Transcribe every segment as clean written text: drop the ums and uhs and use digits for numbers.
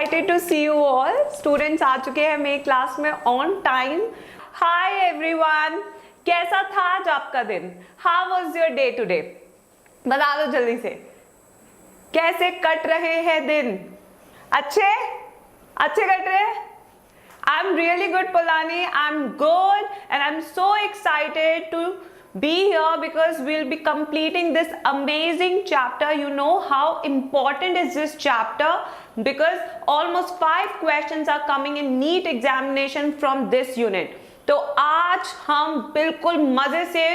excited to see you all. Students आ चुके हैं मेरी क्लास में on time. Hi everyone. कैसा था आज आपका दिन? How was your day today? बता दो जल्दी से. कैसे कट रहे हैं दिन? अच्छे कट रहे हैं? I'm really good, Polani. I'm good and I'm so excited to be here because we'll be completing this amazing chapter. You know how important is this chapter because almost 5 questions are coming in NEET examination from this unit. तो आज हम बिल्कुल मजे से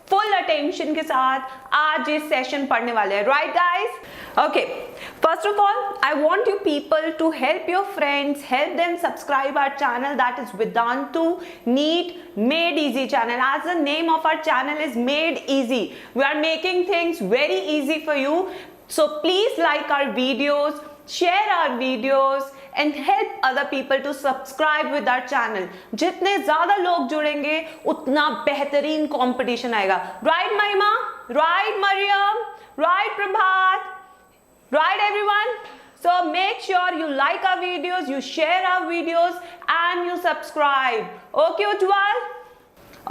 full attention के साथ आज ये सेशन पढ़ने वाले हैं, right guys? Okay, first of all I want you people to help your friends, help them subscribe our channel, that is Vedantu NEET made easy channel. As the name of our channel is made easy, we are making things very easy for you. So please like our videos, share our videos and help other people to subscribe with our channel. जितने ज्यादा लोग जुड़ेंगे उतना बेहतरीन competition आएगा. Right Mahima, right Mariyam, right Prabhat, right everyone. So make sure you like our videos, you share our videos and you subscribe. Okay Ujjwal?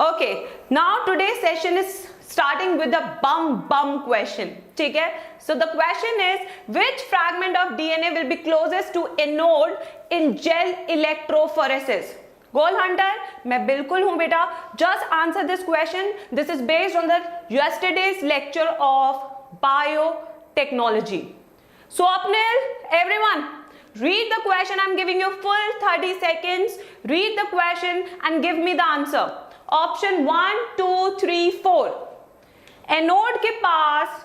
Okay, now today's session is starting with the bum question. ठीक है? So the question is, which fragment of DNA will be closest to anode in gel electrophoresis? Goal hunter, मैं बिल्कुल हूँ बेटा. Just answer this question. This is based on the yesterday's lecture of biotechnology. Swapnil, everyone, read the question. I'm giving you full 30 seconds. Read the question and give me the answer. Option 1, 2, 3, 4. Anode के पास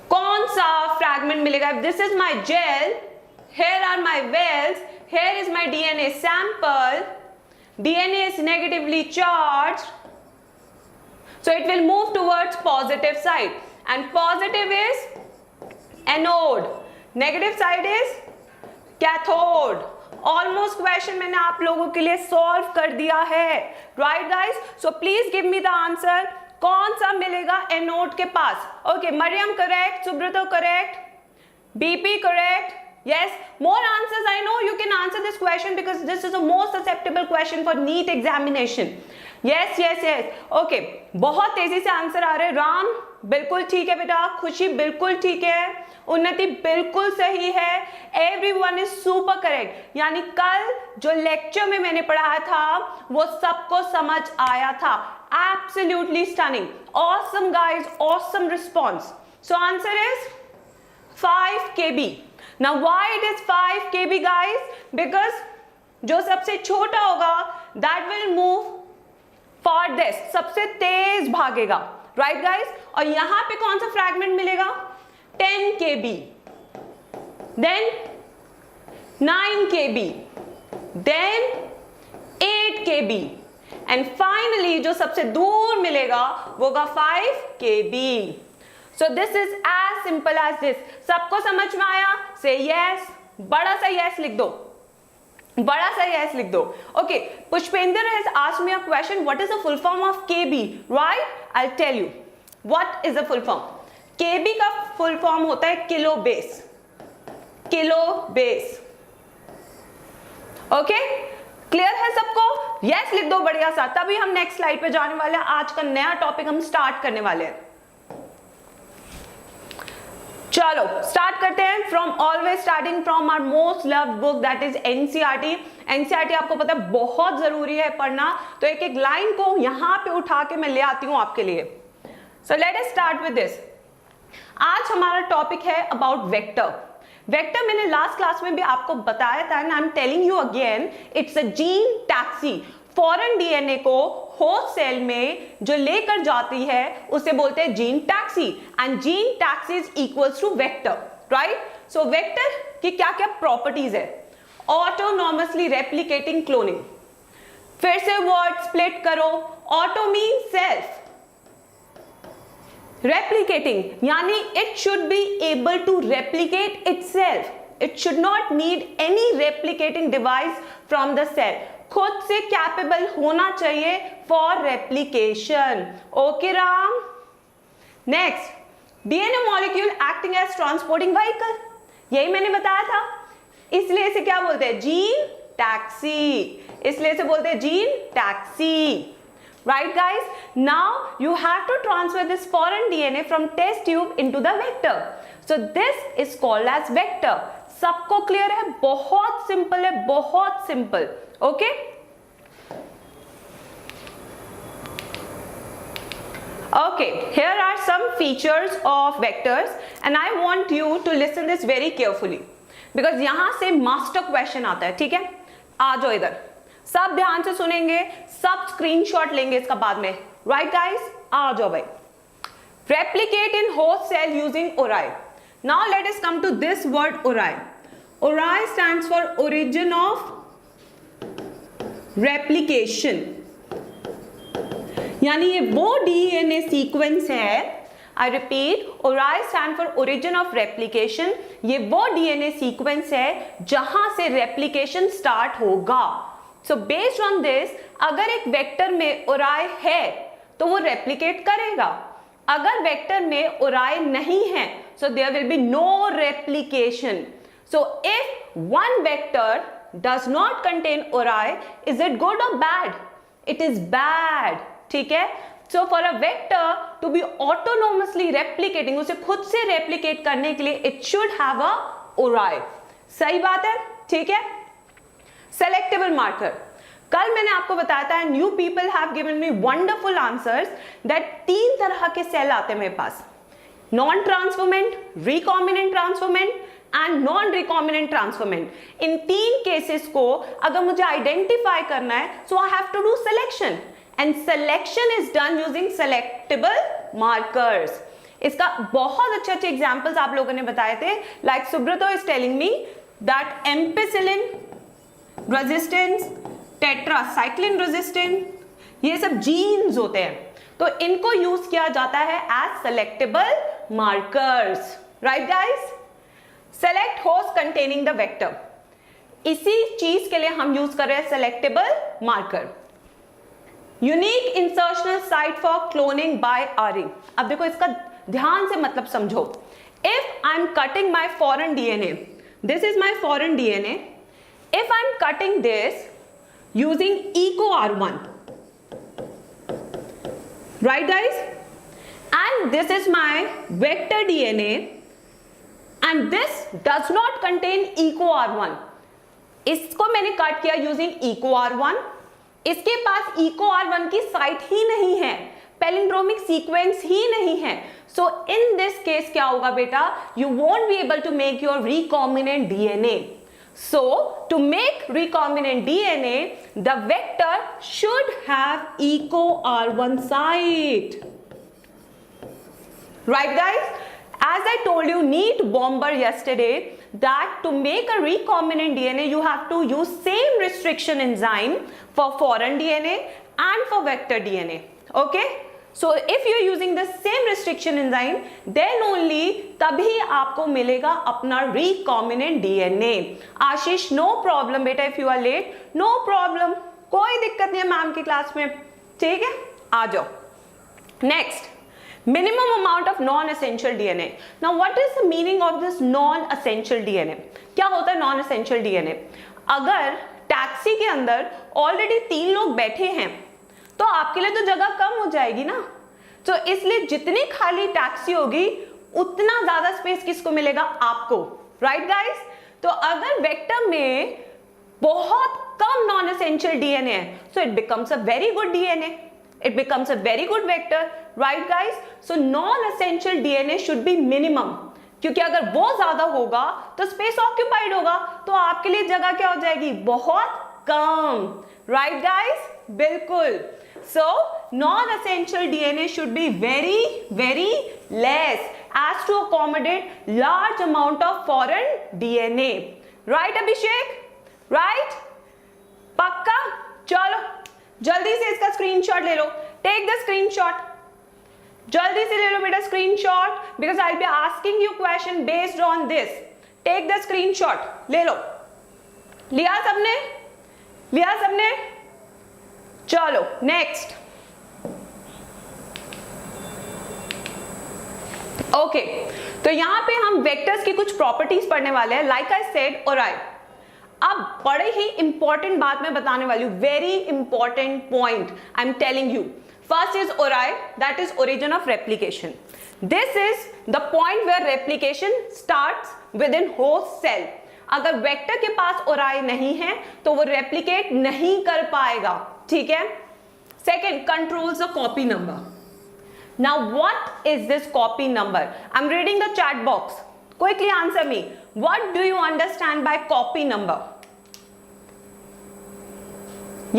कौन सा fragment मिलेगा? This is my gel, here are my wells, here is my DNA sample, DNA is negatively charge, so it will move towards positive side and positive is anode, negative side is cathode. Almost question मैंने आप लोगों के लिए solve कर दिया है, right guys? So please give me the answer. कौन सा मिलेगा एनोड के पास? Okay, Mariyam correct, Subrato correct, BP correct. yes, more answers. I know you can answer this question because this is the most susceptible question for NEET examination. yes. okay, बहुत तेजी से answer आ रहे. राम बिल्कुल ठीक है बेटा, खुशी बिल्कुल ठीक है, उन्नति बिल्कुल सही है, एवरीवन इज सुपर करेक्ट. यानी कल जो लेक्चर में मैंने पढ़ाया था वो सबको समझ आया था. Absolutely stunning, awesome guys, awesome response. So answer is 5 kb. Now why it is 5 kb guys? Because जो सबसे छोटा होगा that will move farthest, सबसे तेज भागेगा, राइट गाइस? और यहां पे कौन सा फ्रैगमेंट मिलेगा? 10 kb, then 9 kb, then 8 kb and finally जो सबसे दूर मिलेगा वो होगा 5 kb. So this is as simple as this. सबको समझ में आया? Say yes. बड़ा सा yes लिख दो, बड़ा सा yes लिख दो. Okay, Pushpender has asked me a question. What is the full form of KB? Right? I'll tell you. What is the full form? KB का full form होता है kilo base. Kilo base. Okay? Clear है सबको? Yes लिख दो बढ़िया सा. तभी हम नेक्स्ट स्लाइड पे जाने वाले हैं. आज का नया टॉपिक हम स्टार्ट करने वाले हैं. चलो स्टार्ट करते हैं. From always starting from our most loved book that is NCERT. NCERT आपको पता है बहुत जरूरी है पढ़ना, तो एक एक लाइन को यहां पे उठा के मैं ले आती हूं आपके लिए. So let us start with this. आज हमारा टॉपिक है अबाउट वेक्टर. वेक्टर मैंने लास्ट क्लास में भी आपको बताया था and I am telling you again, it's a gene taxi. Foreign DNA को होस्ट सेल में जो लेकर जाती है उसे बोलते हैं gene taxi and gene taxi is equals to vector, right? So vector की क्या क्या प्रॉपर्टीज है? Autonomously replicating cloning. फिर से वर्ड स्प्लिट करो. ऑटो मीन सेल्फ, रेप्लिकेटिंग यानी it should be able to replicate itself. It should not need any replicating device from the cell. खुद से कैपेबल होना चाहिए for replication. Okay Ram. Next, DNA molecule acting as transporting vehicle. यही मैंने बताया था, इसलिए इसे क्या बोलते हैं, जीन टैक्सी, इसलिए इसे बोलते हैं gene taxi. Right guys, now you have to transfer this foreign DNA from test tube into the vector. So this is called as vector. सबको क्लियर है? बहुत सिंपल है, बहुत simple. Okay, okay, here are some features of vectors and I want you to listen this very carefully because यहां से master question आता है. ठीक है, आ जाओ इधर, सब ध्यान से सुनेंगे, सब स्क्रीनशॉट लेंगे इसका बाद में. राइट गाइस, आ जाओ भाई. Replicate in host cell using ori. Now let us come to this word ori. Ori stands for origin of replication, यानी ये वो डीएनए सीक्वेंस है. I repeat, ori stand for origin of replication. ये वो DNA sequence है जहां से replication start होगा. सो बेस्ड ऑन दिस, अगर एक वेक्टर में ओराई है तो वो रेप्लिकेट करेगा. अगर वेक्टर में ओराई नहीं है, so there will be no replication. So if one vector does not contain ori, is it good और बैड? It is bad. ठीक है, so for a vector to be autonomously replicating, उसे खुद से replicate करने के लिए इट शुड हैव अ ओराई. सही बात है? ठीक है. सेलेक्टेबल मार्कर, कल मैंने आपको बताया था, new people have given me wonderful answers that 3 तरह के सेल आते हैं मेरे पास, non transformant, recombinant transformant and non recombinant transformant. इन 3 केसेस को अगर मुझे आइडेंटिफाई करना है, so I have to do selection and selection is done using selectable markers. इसका बहुत अच्छे एग्जांपल्स आप लोगों ने बताए थे, like Subrato is telling me that ampicillin resistance, tetracycline resistance, ये सब जीन्स होते हैं, तो इनको यूज किया जाता है as selectable markers. Right guys, select host containing the vector, इसी चीज के लिए हम यूज कर रहे हैं selectable marker. Unique insertional site for cloning by आरिंग. अब देखो, इसका ध्यान से मतलब समझो. If I am cutting my foreign DNA, this is my foreign DNA. If I am cutting this using EcoR1, right guys, and this is my vector DNA and this does not contain EcoR1. इसको मैंने cut किया using EcoR1. इसके पास EcoR1 की site ही नहीं है, palindromic sequence ही नहीं है. So in this case क्या होगा बेटा, you won't be able to make your recombinant DNA. So to make recombinant DNA, the vector should have EcoR1 site. Right guys? As I told you, Neat Bomber yesterday, that to make a recombinant DNA, you have to use same restriction enzyme for foreign DNA and for vector DNA. Okay? So if you are using the same restriction enzyme, then only तभी आपको मिलेगा अपना recombinant DNA. आशीष, no problem बेटा, if you are late, no problem, कोई दिक्कत नहीं है ma'am की क्लास में. ठीक है, आ जाओ. Next, minimum amount of non-essential DNA. Now what is the meaning of this non-essential DNA? क्या होता है non-essential DNA? अगर टैक्सी के अंदर ऑलरेडी 3 लोग बैठे हैं तो आपके लिए तो जगह कम हो जाएगी ना. तो इसलिए जितनी खाली टैक्सी होगी उतना ज्यादा स्पेस किसको मिलेगा, आपको. राइट गाइस, तो अगर वेक्टर में बहुत कम नॉन एसेंशियल डीएनए है, so it becomes a very good DNA, it becomes a very good vector. Right guys, so non essential DNA should be minimum, क्योंकि अगर वो ज्यादा होगा तो स्पेस ऑक्यूपाइड होगा, तो आपके लिए जगह क्या हो जाएगी, बहुत कम. राइट गाइस, बिल्कुल. So non-essential DNA should be very less as to accommodate large amount of foreign DNA. Right Abhishek? Right? पक्का? चलो जल्दी से इसका स्क्रीनशॉट ले लो. Take the screenshot. जल्दी से ले लो बेटा screenshot, because I'll be asking you question based on this. Take the screenshot. ले लो. लिया सबने? लिया सबने? चलो नेक्स्ट. ओके, तो यहाँ पे हम वेक्टर्स की कुछ प्रॉपर्टीज पढ़ने वाले हैं, लाइक आई सेड ओराई। अब बड़े ही इंपॉर्टेंट बात मैं बताने वाली हूँ, very important point I am telling you. First is ori, that is origin of replication. This is the point where replication starts within host cell. अगर वेक्टर के पास ओराई नहीं है तो वो रेप्लिकेट नहीं कर पाएगा, ठीक है। Second, controls the copy number. Now what is this copy number? I'm reading the chat box. Quickly answer me. What do you understand by copy number?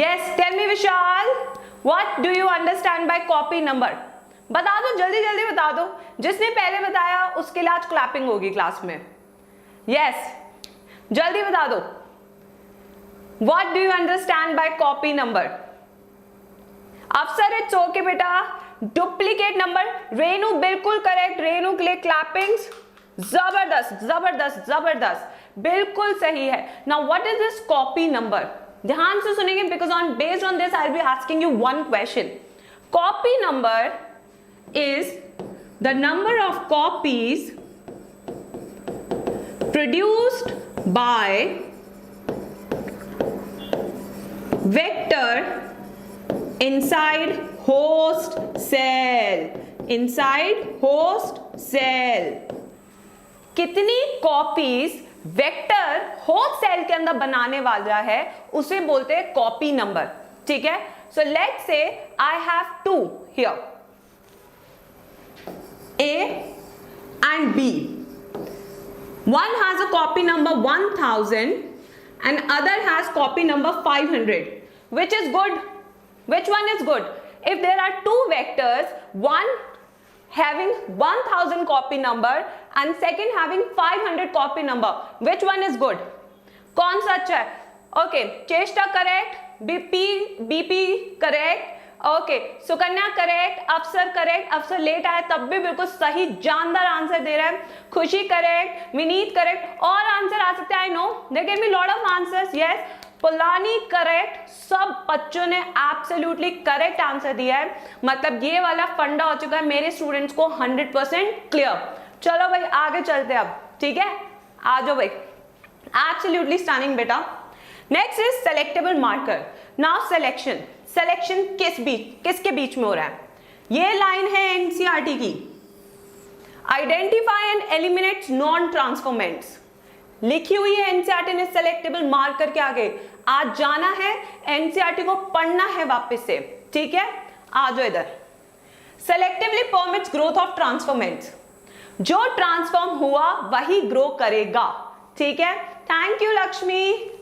Yes, tell me Vishal. What do you understand by copy number? बता दो, जल्दी जल्दी बता दो। जिसने पहले बताया उसके लिए आज क्लैपिंग होगी क्लास में। Yes, जल्दी बता दो। What do you understand by copy number? अफसर, इट्स ओके बेटा। डुप्लीकेट नंबर, रेनू बिल्कुल करेक्ट, रेनू के लिए क्लैपिंग्स। जबरदस्त जबरदस्त जबरदस्त, बिल्कुल सही है। Now what is this copy number? ध्यान से सुनेंगे, because on based on this I will be asking you one question. Copy number is the number of copies produced by vector inside host cell, inside host cell। कितनी copies vector host cell के अंदर बनाने वाला है उसे बोलते हैं copy number, ठीक है। So let's say I have two here, A and B. One has a copy number 1000 and other has copy number 500. Which is good? Which one is good? If there are two vectors, one having 1000 copy number and second having 500 copy number, which one is good? कौन सा अच्छा है? Okay, चेष्टा correct, BP correct, okay, Sukanya correct, अफसर correct, अफसर late आया तब भी बिल्कुल सही जानदार आंसर दे रहा है, खुशी करेक्ट, विनीत करेक्ट, और आंसर आ सकते हैं, I know there can be lot of answers, yes, Pulani correct, सब बच्चों ने एब्सोल्युटली करेक्ट आंसर दिया है। मतलब ये वाला फंडा हो चुका है मेरे स्टूडेंट्स को 100% क्लियर। चलो भाई आगे चलते हैं अब, ठीक है, आ जाओ भाई, एब्सोल्युटली स्टनिंग बेटा। Next is selectable marker. Now selection, selection किसके बीच में हो रहा है? ये लाइन है एनसीईआरटी की, identify and eliminate non transformants, लिखी हुई है एनसीईआरटी ने सेलेक्टेबल मार्कर के आगे। आज जाना है एनसीईआरटी को पढ़ना है वापस से, ठीक है, आ जाओ इधर। Selectively permits growth of transformants, जो ट्रांसफॉर्म हुआ वही ग्रो करेगा, ठीक है। Thank you Lakshmi.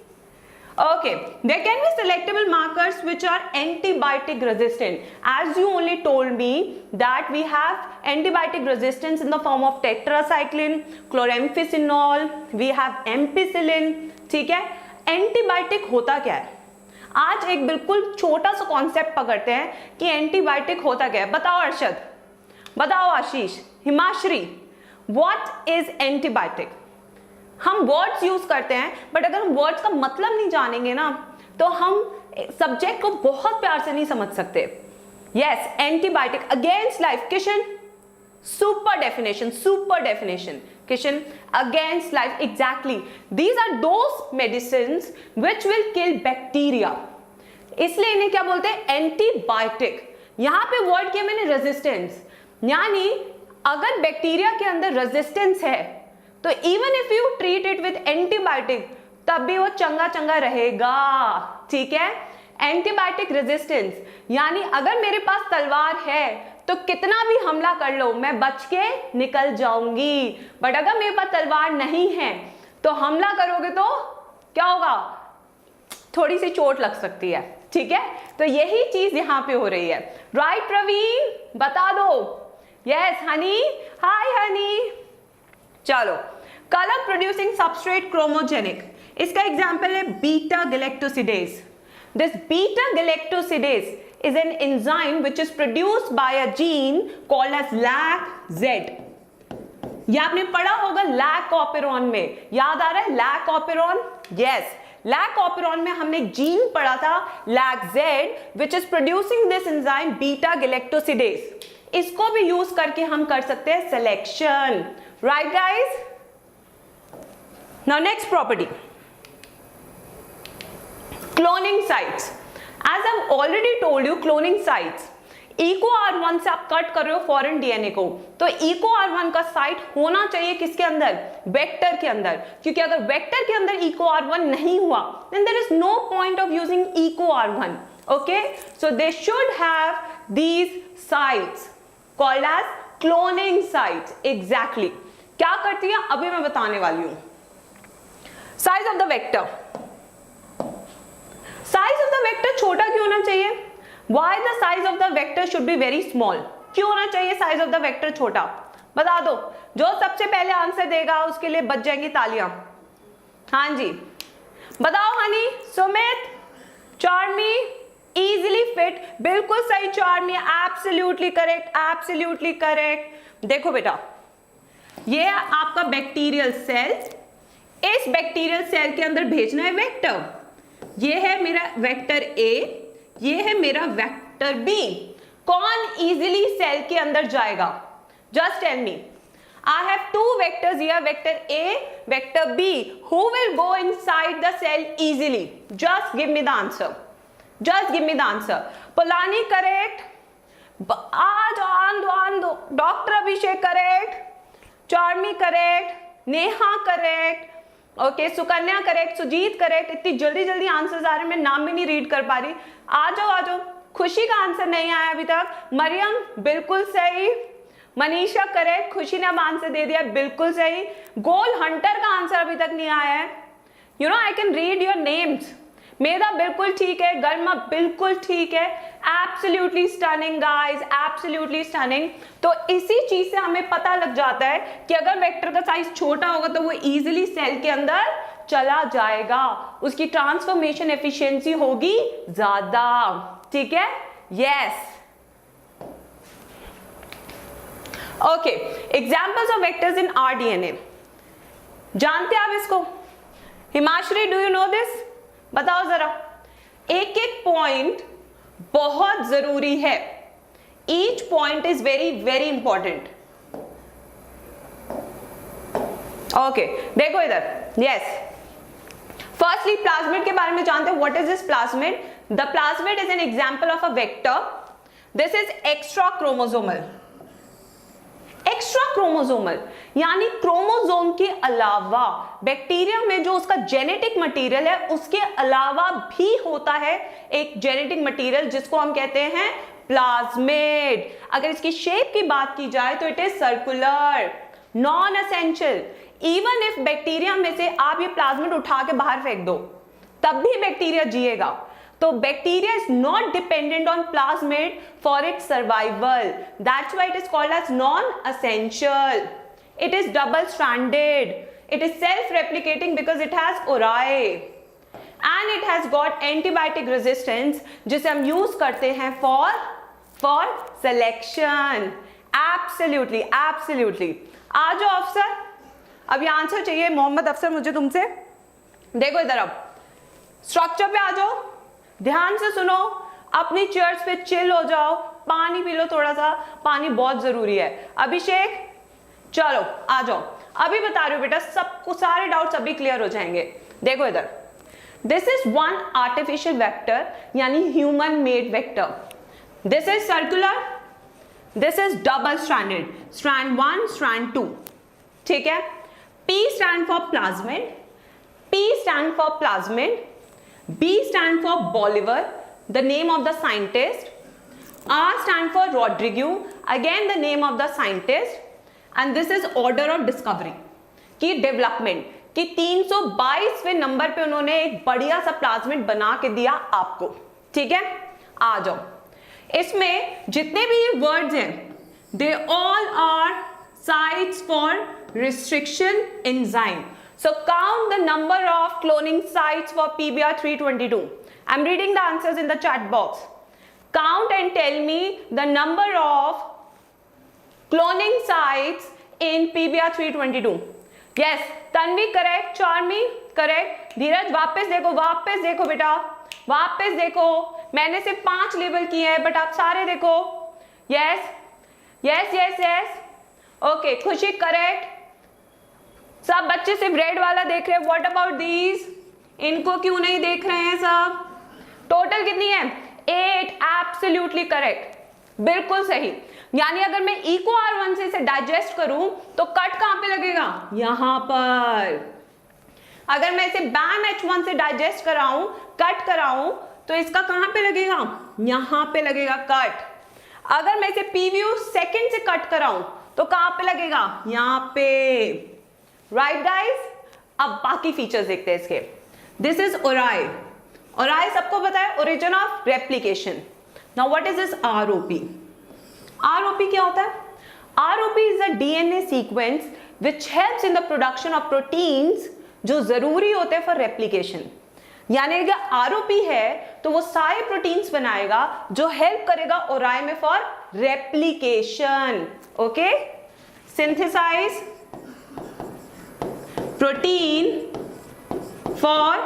Okay, there can be selectable markers which are antibiotic resistant. As you only told me that we have antibiotic resistance in the form of tetracycline, chloramphenicol, we have ampicillin, ठीक है। Antibiotic होता क्या है? आज एक बिल्कुल छोटा सा कॉन्सेप्ट पकड़ते हैं कि एंटीबायोटिक होता क्या है। बताओ अरशद, बताओ आशीष, हिमाश्री, व्हाट इज एंटीबायोटिक? हम वर्ड्स यूज करते हैं, बट अगर हम वर्ड्स का मतलब नहीं जानेंगे ना तो हम सब्जेक्ट को बहुत प्यार से नहीं समझ सकते। Yes, antibiotic against life, Kishan super definition Kishan, against life, exactly these are those medicines which will kill bacteria, इसलिए इन्हें क्या बोलते हैं? एंटीबायोटिक। यहां पे वर्ड किया मैंने रेजिस्टेंस, यानी अगर बैक्टीरिया के अंदर रेजिस्टेंस है तो even if you treat it with antibiotic तब भी वो चंगा रहेगा, ठीक है। एंटीबायोटिक रेजिस्टेंस यानी अगर मेरे पास तलवार है तो कितना भी हमला कर लो मैं बच के निकल जाऊंगी, बट अगर मेरे पास तलवार नहीं है तो हमला करोगे तो क्या होगा? थोड़ी सी चोट लग सकती है, ठीक है। तो यही चीज यहां पे हो रही है, राइट प्रवीण, बता दो। यस हनी, हाय हनी। चलो, कलर प्रोड्यूसिंग सबस्ट्रेट क्रोमोजेनिक, इसका एग्जांपल है beta galactosidase. This beta galactosidase is an enzyme which is produced by a gene called as LAC-Z। ये आपने पढ़ा होगा लैक ऑपेरॉन में, याद आ रहा है lac operon? Yes, lac operon में हमने जीन पढ़ा था LAC-Z which is producing this enzyme beta galactosidase. इसको भी यूज करके हम कर सकते हैं selection, right guys? Now next property, cloning sites. As I've already told you, cloning sites, Eco R1 से आप कट कर रहे हो फॉरेन डीएनए को, तो इको R1 का साइट होना चाहिए किसके अंदर? वेक्टर के अंदर, क्योंकि अगर वेक्टर के अंदर इको R1 नहीं हुआ then there is no point of using eco R1. Okay, so they should have these sites called as cloning sites. Exactly. क्या करती है अभी मैं बताने वाली हूं. Size of the vector. Size of the vector छोटा क्यों होना चाहिए? Why the size of the vector should be very small? क्यों होना चाहिए size of the vector छोटा? बता दो, जो सबसे पहले आंसर देगा उसके लिए बच जाएंगी तालियां. हाँ जी, बताओ हनी, सुमित, चार्मी, easily fit, बिल्कुल सही Charmi, absolutely correct, absolutely correct. देखो बेटा, ये है आपका बैक्टीरियल सेल, इस बैक्टीरियल सेल के अंदर भेजना है वेक्टर. ये है मेरा वेक्टर ए, ये है मेरा वेक्टर बी. कौन इजीली सेल के अंदर जाएगा? Just tell me. I have two vectors here, vector A, vector B. Who will go inside the cell easily? Just give me the answer. Just give me the answer. Polani correct, आज आंदो, doctor Abhishek correct, Charmi correct, Neha correct, okay, Sukanya correct, Sujeet correct. इतनी जल्दी जल्दी answers आ रहे हैं, मैं नाम भी नहीं रीड कर पा रही. आ जाओ. खुशी का आंसर नहीं आया अभी तक. मरियम बिल्कुल सही, मनीषा करेक्ट, खुशी ने अब आंसर दे दिया, बिल्कुल सही. गोल हंटर का आंसर अभी तक नहीं आया है. You know I can read your names. मेरा बिल्कुल ठीक है, गर्मा बिल्कुल ठीक है. Absolutely stunning guys, absolutely stunning. तो इसी चीज से हमें पता लग जाता है कि अगर वेक्टर का साइज छोटा होगा तो वो इजीली सेल के अंदर चला जाएगा, उसकी ट्रांसफॉर्मेशन एफिशिएंसी होगी ज्यादा. ठीक है, yes. Okay, examples of vectors in rDNA. जानते हैं आप इसको? Himashree, do you know this? बताओ जरा. एक एक पॉइंट बहुत जरूरी है. Each point is very very important. Okay, देखो इधर. यस, फर्स्टली प्लाज्मिड के बारे में जानते हैं. What is this plasmid? The plasmid is an example of a vector. This is extra chromosomal. Extra chromosomal यानी क्रोमोसोम के अलावा बैक्टीरिया में जो उसका जेनेटिक मटेरियल है उसके अलावा भी होता है एक जेनेटिक मटेरियल जिसको हम कहते हैं प्लाज्मिड. अगर इसकी शेप की बात की जाए तो it is circular, non essential. Even if bacteria में से आप ये प्लाज्मिड उठा के बाहर फेंक दो तब भी बैक्टीरिया जिएगा. तो bacteria is not dependent on plasmid for its survival. That's why it is called as non-essential. It is double-stranded. It is self-replicating because it has ori. And it has got antibiotic resistance जिसे हम use करते हैं for selection. Absolutely, absolutely. आ जाओ अफसर, अब ये answer चाहिए मोहम्मद अफसर मुझे तुमसे. देखो इधर, अब स्ट्रक्चर पे आ जाओ, ध्यान से सुनो, अपनी चेयर्स पे चिल हो जाओ, पानी पी लो, थोड़ा सा पानी बहुत जरूरी है. अभिषेक चलो आ जाओ. अभी बता रही हूँ बेटा, सबको सारे डाउट्स अभी क्लियर हो जाएंगे. देखो इधर, this is one artificial vector यानी human made vector. This is circular, this is double stranded, strand 1, strand 2. ठीक है. P stand for plasmid, P stand for plasmid, B stand for Bolivar, the name of the scientist. R stand for Rodrigo, again the name of the scientist. And this is order of discovery की development कि 322वें number पे उन्होंने एक बढ़िया सा plasmid बना के दिया आपको. ठीक है, आ जाओ. इसमें जितने भी वर्ड्स हैं they all are sites for restriction enzyme. So count the number of cloning sites for PBR 322. I'm reading the answers in the chat box. Count and tell me the number of cloning sites in PBR 322. Yes, Tanvi correct, Charmi correct. धीरज वापस देखो बेटा, वापस देखो. मैंने सिर्फ 5 label किए हैं but आप सारे देखो. Yes, yes, yes, yes. Okay, खुशी correct. सब बच्चे सिर्फ रेड वाला देख रहे हैं, व्हाट अबाउट दीज, इनको क्यों नहीं देख रहे हैं सब? टोटल कितनी है? 8, एब्सोल्युटली करेक्ट, बिल्कुल सही। यानी अगर मैं ई को R1 से इसे डाइजेस्ट करूं तो कट कहां पे लगेगा? यहां पर। अगर मैं इसे बैम H1 से डाइजेस्ट कराऊं, कट कराऊं, तो इसका कहां पे लगेगा? यहां पे लगेगा कट। अगर मैं इसे PVU सेकंड से कट कराऊं तो कहां पे लगेगा? यहां पे। राइट गाइस, अब बाकी फीचर्स देखते हैं इसके। दिस इज ओराई। ओराई सबको पता है, origin of replication. Now what is this ROP? ROP क्या होता है? ROP is a DNA sequence which helps in the production of proteins जो जरूरी होते हैं फॉर रेप्लिकेशन। यानी अगर ROP है तो वो सारे प्रोटीन्स बनाएगा जो हेल्प करेगा ओराई में for replication. Okay, synthesize protein for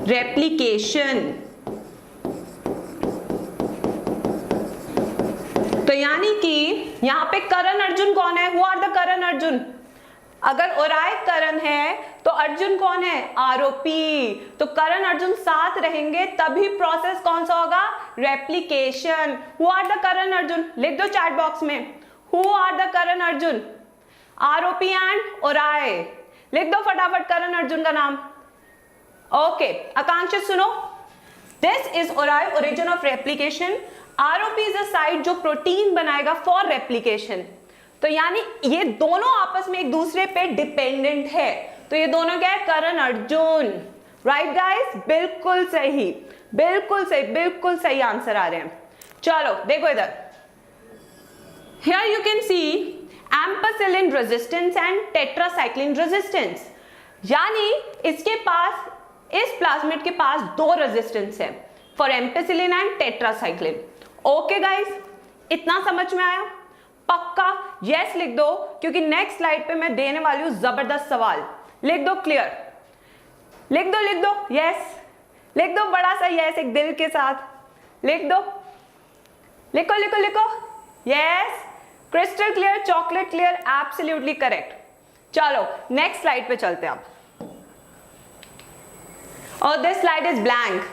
replication. तो यानी कि यहां पे करण अर्जुन कौन है? Who are the Karan Arjun? अगर ओराई करण है तो अर्जुन कौन है? ROP। तो करण अर्जुन साथ रहेंगे तभी प्रोसेस कौन सा होगा? Replication. Who are the Karan Arjun? लिख दो चैट बॉक्स में, who are the Karan Arjun? ROP and ori. लिख दो फटाफट करण अर्जुन का नाम। ओके, आकांक्षित सुनो, this is ori, origin of replication. ROP is a site जो प्रोटीन बनाएगा फॉर रेप्लिकेशन। तो यानी ये दोनों आपस में एक दूसरे पे डिपेंडेंट है। तो ये दोनों क्या है? करण अर्जुन। राइट गाइस, बिल्कुल सही, बिल्कुल सही, बिल्कुल सही आंसर आ रहे हैं। चलो देखो इधर, here you can C ampicillin resistance and tetracycline resistance. यानी इसके पास, इस प्लाज्मिड के पास दो रेजिस्टेंस है for ampicillin and tetracycline. Okay guys, इतना समझ में आया? पक्का यस लिख दो, क्योंकि नेक्स्ट स्लाइड पे मैं देने वाली हूं जबरदस्त सवाल। लिख दो क्लियर, लिख दो, लिख दो यस, लिख दो बड़ा सा यस एक दिल के साथ, लिख दो, लिखो लिखो लिखो yes. Crystal clear, chocolate clear, absolutely correct. चलो नेक्स्ट स्लाइड पे चलते हैं अब। और दिस स्लाइड इज ब्लैंक।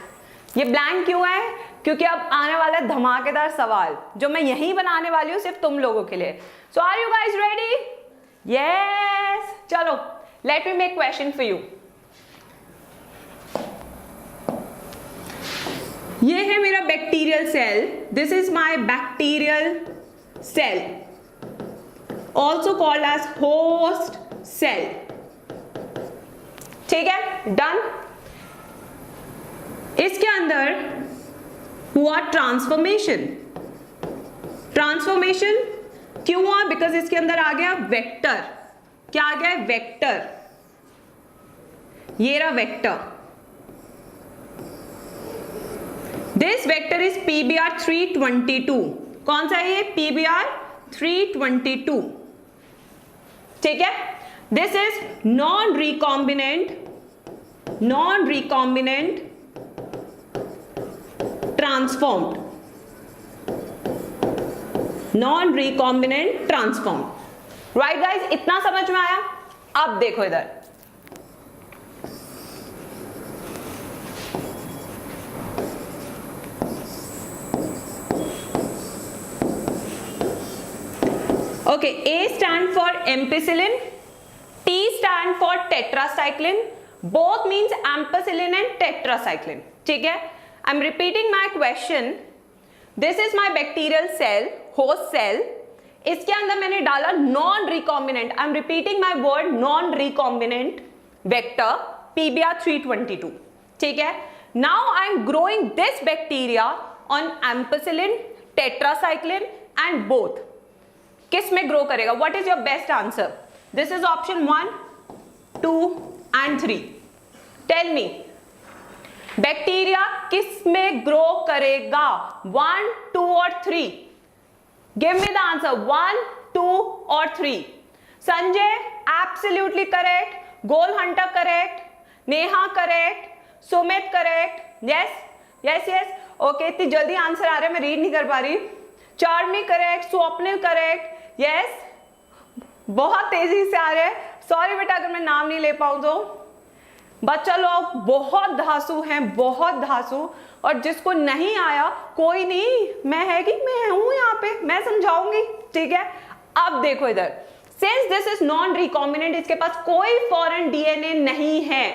ये ब्लैंक क्यों है? क्योंकि अब आने वाला धमाकेदार सवाल जो मैं यहीं बनाने वाली हूं सिर्फ तुम लोगों के लिए। So are you guys ready? Yes, चलो let me make question for you. ये है मेरा bacterial cell, this is my bacterial cell, also called as host cell. ठीक है, डन। इसके अंदर हुआ ट्रांसफॉर्मेशन। ट्रांसफॉर्मेशन क्यों हुआ? बिकॉज इसके अंदर आ गया वेक्टर। क्या आ गया? वेक्टर। ये रहा vector. This vector is PBr 322। कौन सा है ये? PBr 322। ठीक है, this is non recombinant, non recombinant transformed, non recombinant transformed. Right guys, इतना समझ में आया? अब देखो इधर, okay, A stand for ampicillin, T stand for tetracycline, both means ampicillin and tetracycline. ठीक है, I'm repeating my question. This is my bacterial cell, host cell. इसके अंदर मैंने डाला non recombinant, I'm repeating my word, non recombinant vector PBr 322. ठीक है, now I'm growing this bacteria on ampicillin, tetracycline and both. किस में grow करेगा? What is your best answer? This is option 1, 2 and 3। Tell me, bacteria किस में grow करेगा? 1, 2 और 3। Give me the answer, 1, 2 और 3। Sanjay absolutely correct, goal hunter correct, Neha correct, Sumit correct, yes yes yes. Okay, इतनी जल्दी आंसर आ रहे हैं, मैं रीड नहीं कर पा रही। Charmi correct, Swapnil correct, yes, बहुत तेजी से आ रहे हैं। सॉरी बेटा अगर मैं नाम नहीं ले पाऊँ तो। बच्चा लोग बहुत धांसू हैं, बहुत धांसू, और जिसको नहीं आया कोई नहीं, मैं हूं यहाँ पे, मैं समझाऊंगी, ठीक है। अब देखो इधर, since this is non recombinant, इसके पास कोई फॉरेन डीएनए नहीं है,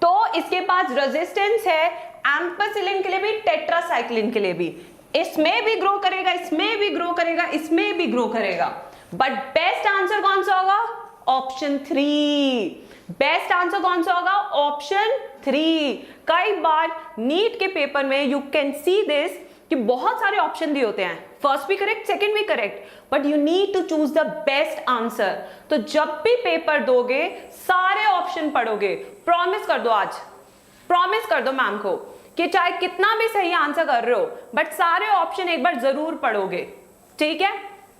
तो इसके पास रेजिस्टेंस है एम्पिसिलिन के लिए भी, टेट्रासाइक्लिन के लिए भी। इसमें भी ग्रो करेगा, इसमें भी ग्रो करेगा, इसमें भी ग्रो करेगा, बट बेस्ट आंसर कौन सा होगा? ऑप्शन 3। बेस्ट आंसर कौन सा होगा? ऑप्शन 3। कई बार नीट के पेपर में यू कैन सी दिस कि बहुत सारे ऑप्शन दिए होते हैं, फर्स्ट भी करेक्ट, सेकंड भी correct, but you need to choose the best answer. तो जब भी पेपर दोगे सारे ऑप्शन पढ़ोगे, प्रॉमिस कर दो, आज प्रॉमिस कर दो मैम को कि चाहे कितना भी सही आंसर कर रहे हो बट सारे ऑप्शन एक बार जरूर पढ़ोगे, ठीक है।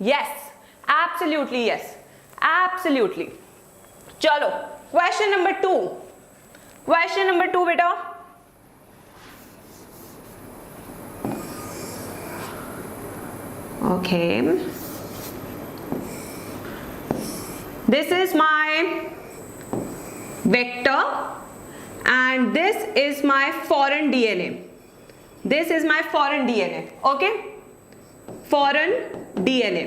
Yes, absolutely yes, absolutely. चलो क्वेश्चन नंबर 2, क्वेश्चन नंबर 2 बेटा, okay, this is my vector and this is my foreign DNA. This is my foreign DNA, okay, foreign DNA.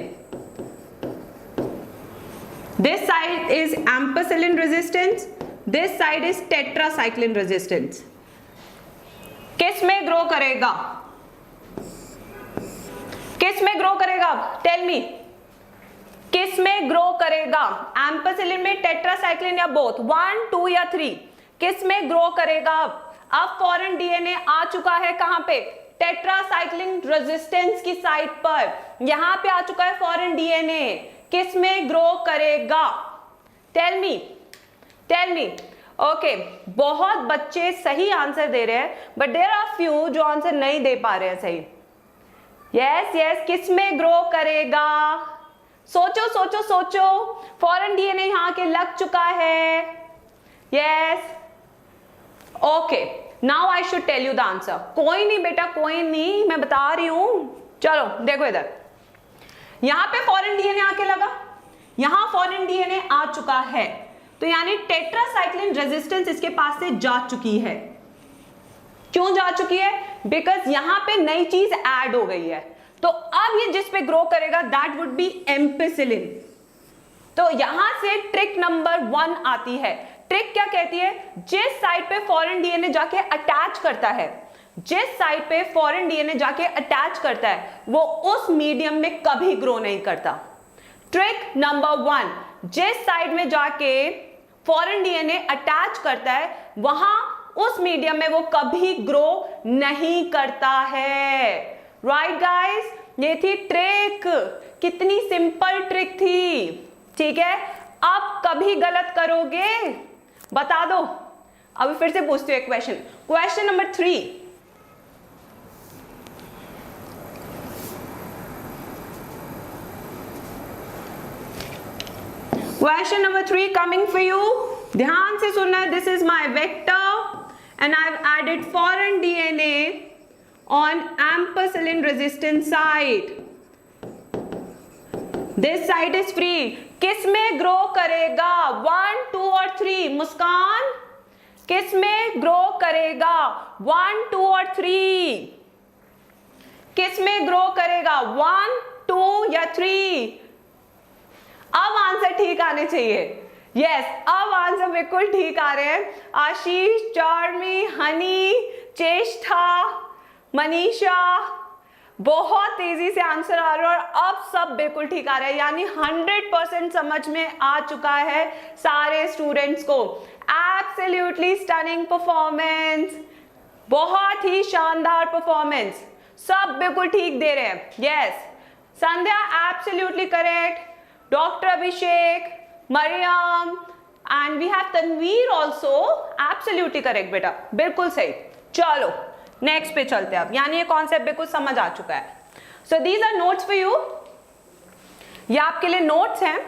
This side is ampicillin resistance, this side is tetracycline resistance. किस में grow करेगा? किस में grow करेगा? Tell मी, किस में grow करेगा? Ampicillin में, टेट्रासाइक्लिन या बोथ? 1, 2 या 3? किस में ग्रो करेगा? अब फॉरेन डीएनए आ चुका है कहां पे? टेट्रासाइक्लिन रेजिस्टेंस की साइट पर, यहां पे आ चुका है फॉरेन डीएनए। किस में ग्रो करेगा? Tell me, tell me. Okay, बहुत बच्चे सही आंसर दे रहे हैं बट देयर आर फ्यू जो आंसर नहीं दे पा रहे हैं सही। यस यस, किस में ग्रो करेगा? सोचो सोचो सोचो, फॉरेन डीएनए यहां के लग चुका है। Yes, okay, now I should tell you the answer. कोई नहीं बेटा, कोई नहीं, मैं बता रही हूं। चलो देखो इधर, यहां पे फॉरेन डीएनए आके लगा, यहां फॉरेन डीएनए आ चुका है, तो यानी टेट्रासाइक्लिन रेजिस्टेंस इसके पास से जा चुकी है। क्यों जा चुकी है? बिकॉज यहां पे नई चीज ऐड हो गई है, तो अब ये जिस पे ग्रो करेगा दैट वुड बी एम्पिसिलिन। तो यहां से ट्रिक नंबर 1 आती है। ट्रिक क्या कहती है? जिस साइड पे फॉरेन डीएनए जाके अटैच करता है, जिस साइड पे फॉरेन डीएनए जाके अटैच करता है वो उस मीडियम में कभी ग्रो नहीं करता। ट्रिक नंबर 1, जिस साइड में जाके फॉरेन डीएनए अटैच करता है वहां उस मीडियम में वो कभी ग्रो नहीं करता है। राइट गाइस, ये थी ट्रिक। कितनी सिंपल ट्रिक थी, ठीक है। अब कभी गलत करोगे बता दो। अभी फिर से पूछती हूँ एक question, question number 3। Question number 3 coming for you. ध्यान से सुनना है। This is my vector and I've added foreign DNA on ampicillin resistant site. This site is free. किस में ग्रो करेगा? 1, 2 और 3? मुस्कान, किस में ग्रो करेगा? 1, 2 और 3? किस में ग्रो करेगा? 1, 2 या 3? अब आंसर ठीक आने चाहिए। यस, अब आंसर बिल्कुल ठीक आ रहे हैं। आशीष, चार्मी, हनी, चेष्टा, मनीषा, बहुत तेजी से आंसर आ रहा है और अब सब बिल्कुल ठीक आ रहा है, यानी 100% समझ में आ चुका है सारे स्टूडेंट्स को। एब्सोल्युटली स्टनिंग परफॉर्मेंस, बहुत ही शानदार परफॉर्मेंस, सब बिल्कुल ठीक दे रहे हैं। Yes, Sandhya absolutely correct, doctor Abhishek, Mariam, and we have Tanveer also, absolutely correct बेटा, बिल्कुल सही। चलो नेक्स्ट पे चलते हैं अब, यानी ये कॉन्सेप्ट बिल्कुल समझ आ चुका है। So these are notes for you, ये आपके लिए नोट्स हैं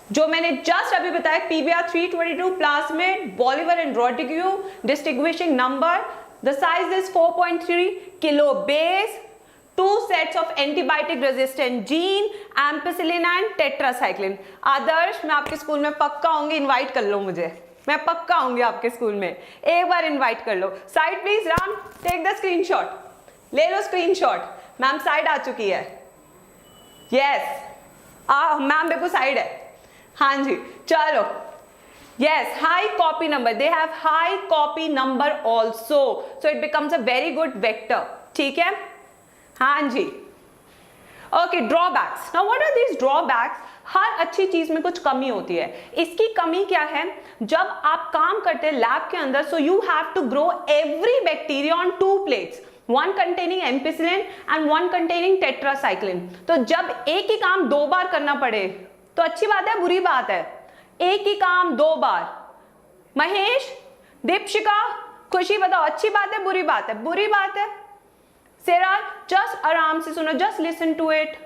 जो मैंने जस्ट अभी बताया। PBR 322 plasmid, Bolivar and Rodriguez, distinguishing number, the size is 4.3 kilo base, 2 sets of antibiotic resistant gene, ampicillin and tetracycline. Adarsh, मैं आपके स्कूल में पक्का आऊंगी, इनवाइट कर लो मुझे, मैं पक्का आऊंगी आपके स्कूल में, एक बार इनवाइट कर लो. Side please, Ram take the screenshot, ले लो स्क्रीनशॉट. मैम साइड आ चुकी है. यस, मैम देखो साइड है. हाँ जी, चलो. Yes, high copy number. They have high copy number also, so it becomes a very good vector. ठीक है? हाँ जी. Okay, drawbacks. Now, what are these drawbacks? हर अच्छी चीज में कुछ कमी होती है. इसकी कमी क्या है? जब आप काम करते हैं लैब के अंदर, so you have to grow every bacteria on 2 plates. One containing ampicillin and one containing tetracycline. तो जब एक ही काम 2 बार करना पड़े, तो अच्छी बात है, बुरी बात है? एक ही काम 2 बार. महेश, दीपशिका, खुशी, बताओ अच्छी बात है, बुरी बात है? बुरी बात है. सिराज, जस्ट आराम से सुनो, जस्ट लिसन टू इट.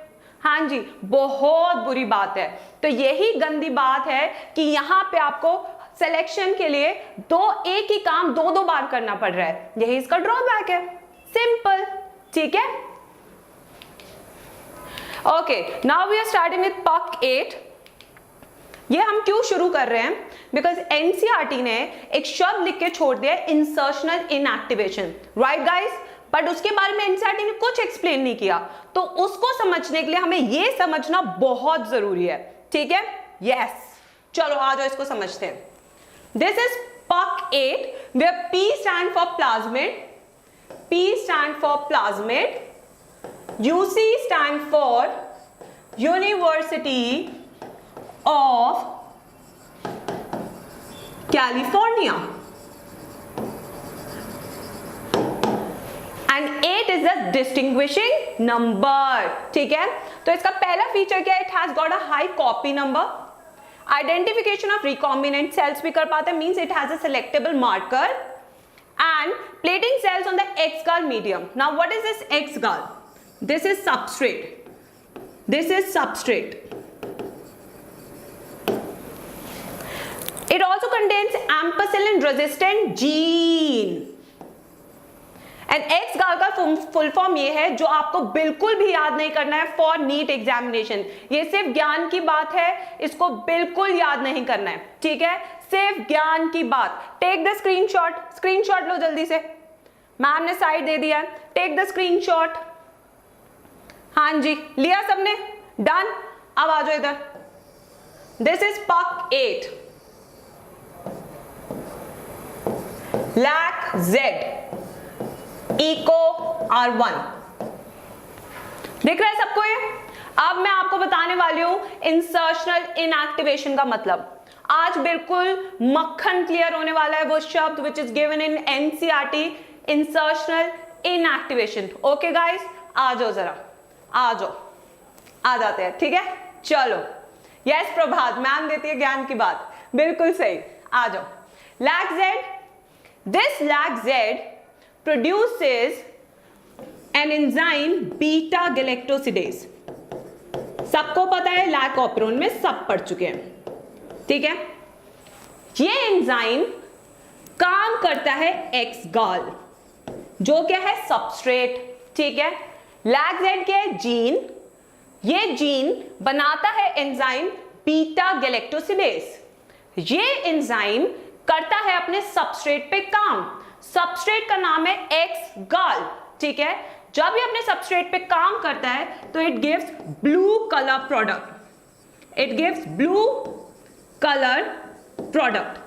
हाँ जी, बहुत बुरी बात है. तो यही गंदी बात है कि यहाँ पे आपको सिलेक्शन के लिए एक ही काम 2 बार करना पड़ रहा है. यही इसका ड्रॉबैक है. सिंपल. ठीक है? Okay, now we are starting with part 8. ये हम क्यों शुरू कर रहे हैं? बिकॉज एनसीईआरटी ने एक शब्द लिख के छोड़ दिया, insertional inactivation. Right guys? But उसके बारे में एनसीईआरटी ने कुछ एक्सप्लेन नहीं किया, तो उसको समझने के लिए हमें ये समझना बहुत जरूरी है. ठीक है? यस, चलो आ जाओ, इसको समझते हैं. This is part 8 where P stand for plasmid, P stand for plasmid, UC stand for university of California, and 8 is a distinguishing number. ठीक है? तो इसका पहला फीचर क्या है? It has got a high copy number. Identification of recombinant cells भी कर पाते हैं, means it has a selectable marker, and plating cells on the X-gall medium. Now what is this X-gall? This is substrate. This is substrate. It also contains ampicillin resistant gene. And X-gall का full form ये है, जो आपको बिल्कुल भी याद नहीं करना है फॉर नीट एग्जामिनेशन. ये सिर्फ ज्ञान की बात है, इसको बिल्कुल याद नहीं करना है. ठीक है? सिर्फ ज्ञान की बात. टेक द स्क्रीनशॉट, स्क्रीनशॉट लो जल्दी से. मैम ने साइड दे दिया है, टेक द स्क्रीनशॉट. हाँ जी, लिया सबने? डन. अब आ जाओ इधर. This is part 8. Lac Z, Eco R1. दिख रहा है सबको ये? अब मैं आपको बताने वाली हूं इंसर्शनल इनएक्टिवेशन का मतलब. आज बिल्कुल मक्खन क्लियर होने वाला है वो शब्द which is given in NCERT, insertional inactivation. Okay guys, आ जाओ जरा, आ जाओ, आ जाते हैं. ठीक है? चलो. यस प्रभात, मैम देती है ज्ञान की बात, बिल्कुल सही. आ जाओ. Lac Z, this LAC-Z produces an enzyme beta galactosidase. सबको पता है, लैक ऑपरोन में सब पढ़ चुके हैं. ठीक है? ये एंजाइम काम करता है X-gall, जो क्या है? सबस्ट्रेट. ठीक है? LAC-Z क्या है? जीन. ये जीन बनाता है एंजाइम बीटा गैलेक्टोसिडेज. ये एंजाइम करता है अपने सबस्ट्रेट पे काम. सबस्ट्रेट का नाम है X-gall. ठीक है? जब ये अपने सबस्ट्रेट पे काम करता है तो it gives blue colour product. It gives blue colour product.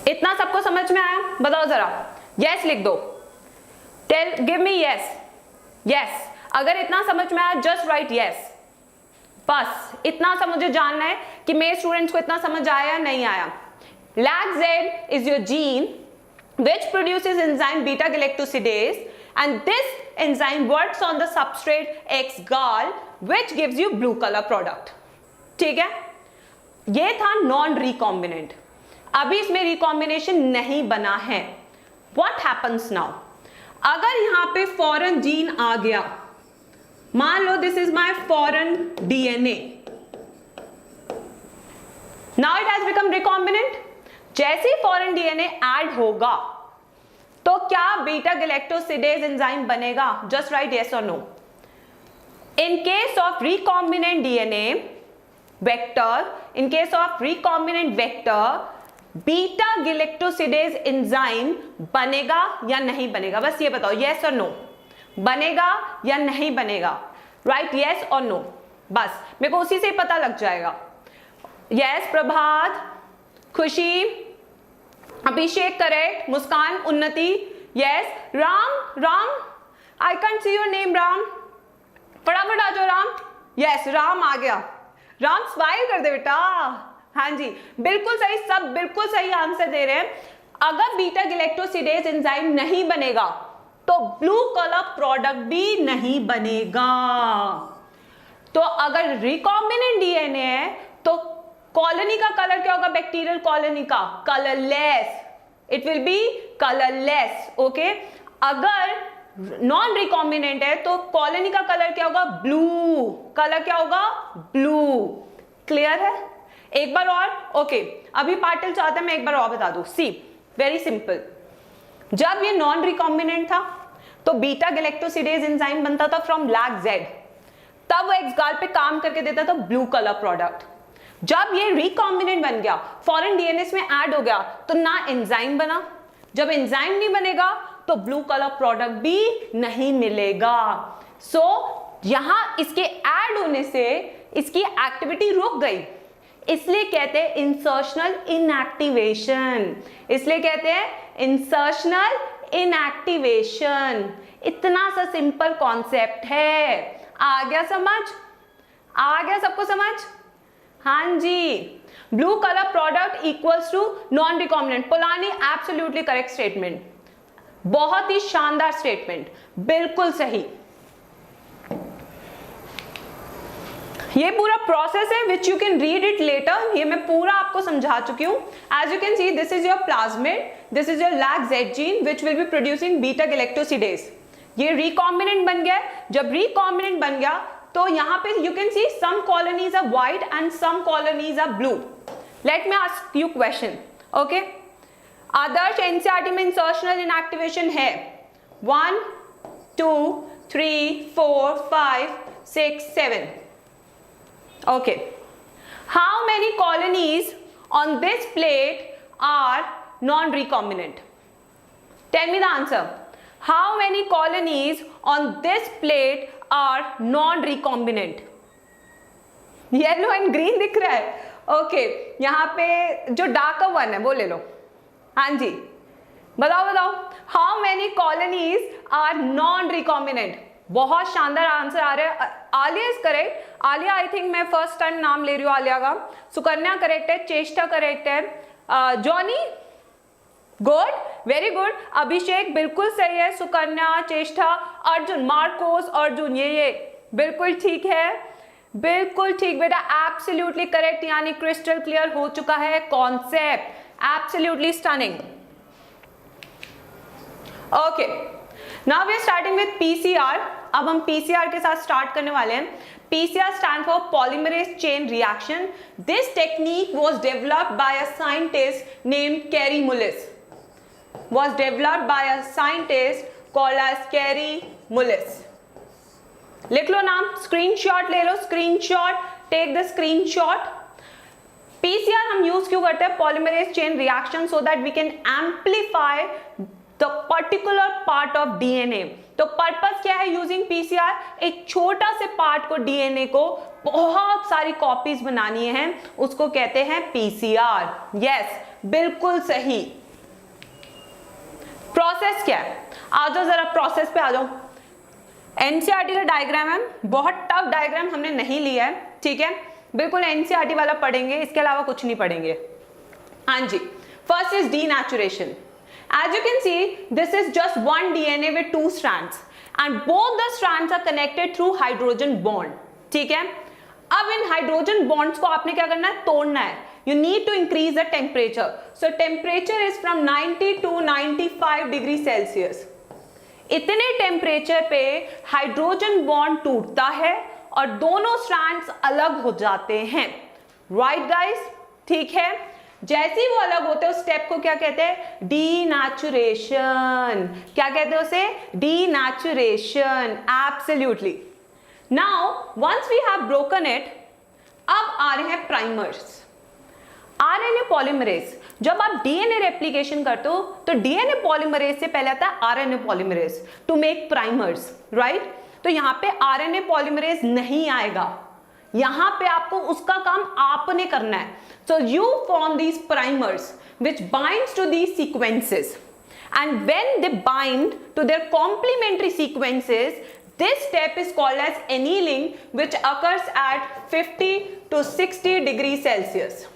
इतना सबको समझ में आया? बताओ जरा. यस लिख दो. Tell, give me yes. Yes. अगर इतना समझ में आया, जस्ट राइट यस. बस इतना सा मुझे जानना है कि मेरे स्टूडेंट्स को इतना समझ आया नहीं आया. LAC-Z is your gene which produces enzyme beta galactosidase, and this enzyme works on the substrate X-gall which gives you blue color product. ठीक है? ये था नॉन रिकॉम्बिनेंट. अभी इसमें रिकॉम्बिनेशन नहीं बना है. What happens now? अगर यहां पे फॉरेन जीन आ गया, मान लो this is my foreign DNA. Now it has become recombinant. जैसे ही फॉरेन DNA ऐड होगा तो क्या बीटा गैलेक्टोसिडेज एंजाइम बनेगा? जस्ट राइट यस और no. In case of recombinant DNA vector, in case of recombinant vector, beta galactosidase enzyme बनेगा या नहीं बनेगा? बस ये बताओ, यस और नो. बनेगा या नहीं बनेगा? राइट, यस और नो. बस मेरे को उसी से पता लग जाएगा. यस प्रभात, खुशी, अभिषेक करेक्ट, मुस्कान, उन्नति, yes. Ram, I can see your name. Ram, फटाफट आ जाओ. राम, यस, राम आ गया. राम स्माइल कर दे बेटा. हाँ जी, बिल्कुल सही, सब बिल्कुल सही आंसर दे रहे हैं. अगर बीटा गैलेक्टोसिडेज एंजाइम नहीं बनेगा तो ब्लू कलर प्रोडक्ट भी नहीं बनेगा. तो अगर रिकॉम्बिनेंट डीएनए है तो कॉलोनी का कलर क्या होगा? बैक्टीरियल कॉलोनी का colourless. It will be colourless. Okay. अगर नॉन रिकॉम्बिनेंट है तो कॉलोनी का कलर क्या होगा? ब्लू. कलर क्या होगा? ब्लू. क्लियर है? एक बार और. ओके, अभी पाटिल चाहते हैं मैं एक बार और बता दूं. सी, वेरी सिंपल. जब ये नॉन रिकॉम्बिनेंट था तो बीटा गैलेक्टोसिडेज एंजाइम बनता था फ्रॉम लैग जेड. तब वो एक्सगाल पे काम करके देता था ब्लू कलर प्रोडक्ट. जब ये रिकॉम्बिनेंट बन गया, फॉरेन डीएनए में ऐड हो गया, तो ना एंजाइम बना. जब एंजाइम नहीं बनेगा तो ब्लू कलर प्रोडक्ट भी नहीं मिलेगा. सो यहां इसके ऐड होने से इसकी एक्टिविटी रुक गई. इसलिए कहते हैं इंसर्शनल इनएक्टिवेशन. इसलिए कहते हैं इंसर्शनल इनएक्टिवेशन. इतना सा सिंपल कॉन्सेप्ट है. आ गया समझ? आ गया सबको समझ? हाँ जी. Blue colour product equals to non recombinant. Polani absolutely correct statement. बहुत ही शानदार स्टेटमेंट, बिल्कुल सही. ये पूरा प्रोसेस है which you can read it later. ये मैं पूरा आपको समझा चुकी हूं. As you can see, this is your plasmid, this is your lac Z gene which will be producing beta galactosidase. ये रिकॉम्बिनेंट बन गया. जब रिकॉम्बिनेंट बन गया तो यहां पे you can see some colonies are white and some colonies are blue. Let me ask you question. Okay, Adarsh NCERT में इंसर्शनल इनएक्टिवेशन है 1 2 3 4 5 6 7. Okay, how many colonies on this plate are non-recombinant? Tell me the answer. How many colonies on this plate are non-recombinant? Yellow and green दिख रहा है. Okay, यहाँ पे जो darker one है वो ले लो. हाँ जी, बताओ. How many colonies are non-recombinant? बहुत शानदार आंसर आ रहे हैं. Alia is correct. Alia, I think मैं फर्स्ट टाइम नाम ले रही हूँ आलिया का. सुकन्या करेक्ट है. चेष्टा करेक्ट है. Johnny, good, very good. Abhishek बिल्कुल सही है. सुकन्या, चेष्टा, अर्जुन, मार्कोस, अर्जुन, ये बिल्कुल ठीक है. बिल्कुल ठीक बेटा, एब्सोल्युटली करेक्ट. यानी क्रिस्टल क्लियर हो चुका है concept. Absolutely stunning. Okay, now we are starting with PCR. अब हम पीसीआर के साथ स्टार्ट करने वाले हैं. PCR stands for polymerase chain reaction. This technique was developed by a scientist named Kary Mullis. Was developed by a scientist called as Kary Mullis. लिख लो नाम, screenshot ले लो. Screenshot, take the screenshot. PCR हम use क्यों करते हैं? polymerase chain reaction so that we can amplify the particular part of DNA. तो purpose क्या है यूजिंग पीसीआर? एक छोटा से पार्ट को डीएनए को बहुत सारी कॉपीज बनानी है, उसको कहते हैं पीसीआर. यस, बिल्कुल सही. प्रोसेस क्या है? आ जाओ जरा प्रोसेस पे आ जाओ. एनसीईआरटी का डायग्राम है, बहुत टफ डायग्राम हमने नहीं लिया है, ठीक है? बिल्कुल एनसीईआरटी वाला पढ़ेंगे, इसके अलावा कुछ नहीं पढ़ेंगे. हाँ जी. First is denaturation. As you can see, this is just one DNA with 2 strands and both the strands are connected through hydrogen bond. ठीक है? अब इन हाइड्रोजन बॉन्ड्स को आपने क्या करना है? तोड़ना है. You need to increase the temperature. So temperature is from 90 to 95 degree Celsius. इतने टेम्परेचर पे हाइड्रोजन बॉन्ड टूटता है और दोनों स्ट्रैंड्स अलग हो जाते हैं. Right guys? ठीक है. जैसे ही वो अलग होते हैं उस स्टेप को क्या कहते हैं? डीनेचुरेशन। क्या कहते हैं उसे? Denaturation. Absolutely. Now once we have broken it, अब आ रहे हैं प्राइमर्स। RNA polymerase. जब आप डीएनए रेप्लिकेशन करते हो तो डीएनए पॉलीमरेज से पहले आता है RNA polymerase to make primers, right? तो यहाँ पे आरएनए पॉलीमरेज नहीं आएगा, यहाँ पे आपको उसका काम आपने करना है। So you form these primers which binds to these sequences, and when they bind to their complementary sequences, this step is called as annealing, which occurs at 50 to 60 degrees Celsius.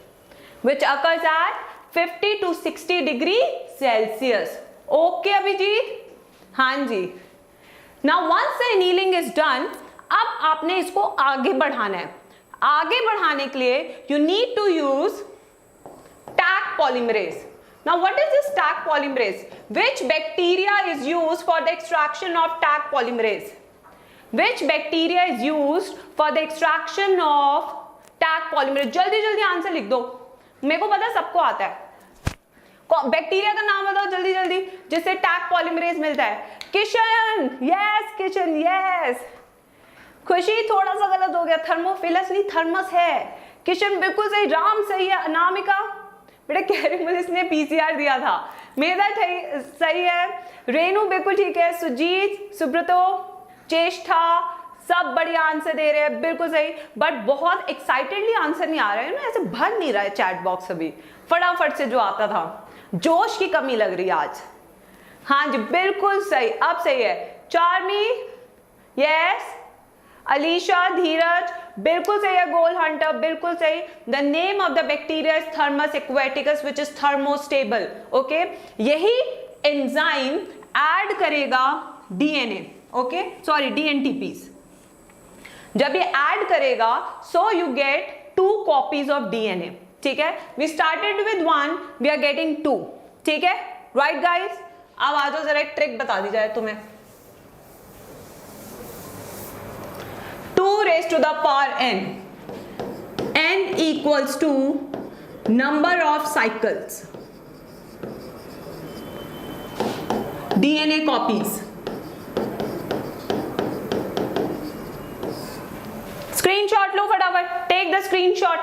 Which occurs at 50 to 60 degree Celsius. Okay Abhijit? हाँ जी। Now once the annealing is done, अब आपने इसको आगे बढ़ाना है। आगे बढ़ाने के लिए you need to use Taq polymerase. Now what is this Taq polymerase? Which bacteria is used for the extraction of Taq polymerase? Which bacteria is used for the extraction of Taq polymerase? जल्दी जल्दी answer लिख दो, मेरे को पता सबको आता है। बैक्टीरिया का नाम बताओ जल्दी जल्दी जिससे टैग पॉलीमरेज मिलता है। Kishan, yes Kishan, yes. खुशी थोड़ा सा गलत हो गया, थर्मोफिलस नहीं थर्मस है। किशन बिल्कुल सही, राम सही है, अनामिका बेटा कैरिमुलिस ने पीसीआर दिया था, मेधा सही है, रेनू बिल्कुल ठीक है, सुजीत, सुब्रतो, चेष्टा सब बढ़िया आंसर दे रहे हैं, बिल्कुल सही। बट बहुत एक्साइटेडली आंसर नहीं आ रहा है ना, ऐसे भर नहीं रहा है चैट बॉक्स अभी, फटाफट से जो आता था। जोश की कमी लग रही है आज। हाँ जी बिल्कुल सही, अब सही है। चार्मी, यस। अलीशा, धीरज बिल्कुल सही है। गोल हंटर बिल्कुल सही। The name of the bacteria is Thermus aquaticus which is thermostable. Okay, यही एंजाइम ऐड करेगा डीएनए, ओके सॉरी डीएनटीपीस। जब ये ऐड करेगा so you get 2 copies of DNA, ठीक है। We started with 1, we are getting 2, ठीक है, right guys. अब आ जाओ जरा एक ट्रिक बता दी जाए तुम्हें। 2 raised to the power n, n equals to number of cycles, DNA copies. Screenshot लो फटाफट, take the screenshot.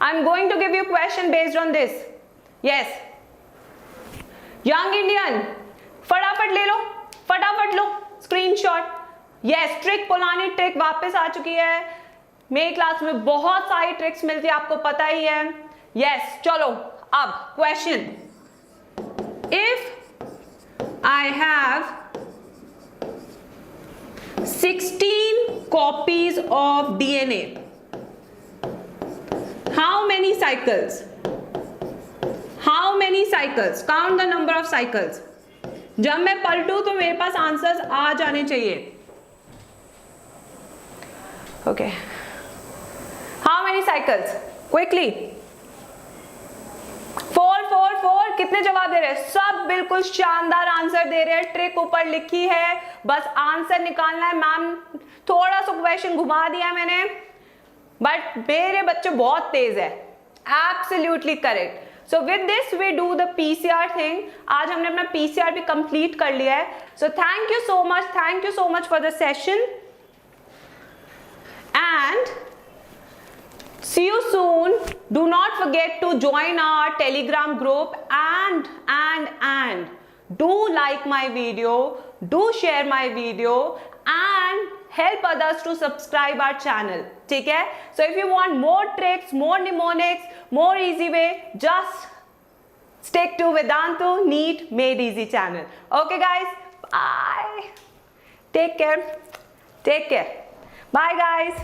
I'm going to give you question based on this. Yes. Young Indian, फटाफट ले लो, फटाफट लो स्क्रीनशॉट। यस, ट्रिक पुरानी trick वापस आ चुकी है। मेरी class में बहुत सारी ट्रिक्स मिलती है, आपको पता ही है। यस, चलो अब question. If I have 16 copies of DNA, how many cycles? How many cycles? Count the number of cycles. जब मैं पलटूं तो मेरे पास आंसर्स आ जाने चाहिए। Okay. How many cycles? Quickly. 4 4 4। कितने जवाब दे रहे हैं? सब बिल्कुल शानदार आंसर दे रहे हैं। ट्रिक ऊपर लिखी है, बस आंसर निकालना है। मैम थोड़ा सा क्वेश्चन घुमा दिया मैंने, बट मेरे बच्चे बहुत तेज है। Absolutely correct. So with this we do the PCR thing. आज हमने अपना पीसीआर भी कंप्लीट कर लिया है। So thank you so much for the session and see you soon. Do not forget to join our Telegram group and do like my video, do share my video and help others to subscribe our channel. ठीक है? So if you want more tricks, more mnemonics, more easy way, just stick to Vedantu NEET Made Easy channel. Okay guys, bye. Take care. Bye guys.